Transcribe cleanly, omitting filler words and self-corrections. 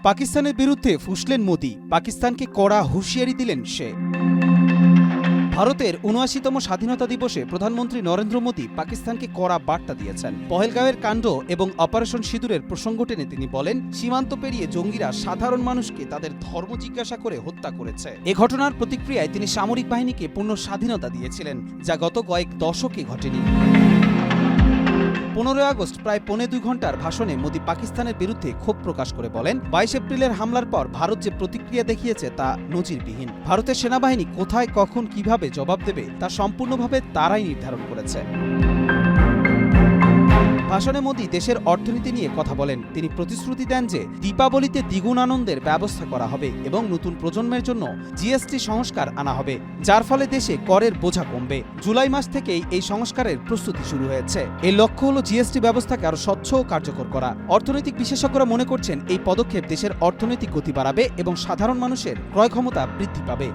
পাকিস্তানের বিরুদ্ধে ফুঁসলেন মোদি, পাকিস্তানকে কড়া হুঁশিয়ারি দিলেন সে। ভারতের ৭৯তম স্বাধীনতা দিবসে প্রধানমন্ত্রী নরেন্দ্র মোদি পাকিস্তানকে কড়া বার্তা দিয়েছেন। পহেলগাঁওয়ের কাণ্ড এবং অপারেশন সিঁদুরের প্রসঙ্গ টেনে তিনি বলেন, সীমান্ত পেরিয়ে জঙ্গিরা সাধারণ মানুষকে তাদের ধর্ম জিজ্ঞাসা করে হত্যা করেছে। এ ঘটনার প্রতিক্রিয়ায় তিনি সামরিক বাহিনীকে পূর্ণ স্বাধীনতা দিয়েছিলেন, যা গত কয়েক দশকে ঘটেনি। ১৫ আগস্ট প্রায় ২.৫ ঘণ্টার ভাষণে মোদি পাকিস্তানের বিরুদ্ধে ক্ষোভ প্রকাশ করে বলেন, ২২ এপ্রিলের হামলার পর ভারত যে প্রতিক্রিয়া দেখিয়েছে তা নজিরবিহীন। ভারতের সেনাবাহিনী কোথায়, কখন, কিভাবে জবাব দেবে তা সম্পূর্ণভাবে তারাই নির্ধারণ করেছে। ভাষণে মোদি দেশের অর্থনীতি নিয়ে কথা বলেন। তিনি প্রতিশ্রুতি দেন যে দীপাবলিতে দ্বিগুণ আনন্দের ব্যবস্থা করা হবে এবং নতুন প্রজন্মের জন্য জিএসটি সংস্কার আনা হবে, যার ফলে দেশে করের বোঝা কমবে। জুলাই মাস থেকেই এই সংস্কারের প্রস্তুতি শুরু হয়েছে। এর লক্ষ্য হল জিএসটি ব্যবস্থাকে আরও স্বচ্ছ ও কার্যকর করা। অর্থনৈতিক বিশেষজ্ঞরা মনে করছেন এই পদক্ষেপ দেশের অর্থনৈতিক গতি বাড়াবে এবং সাধারণ মানুষের ক্রয় ক্ষমতা বৃদ্ধি পাবে।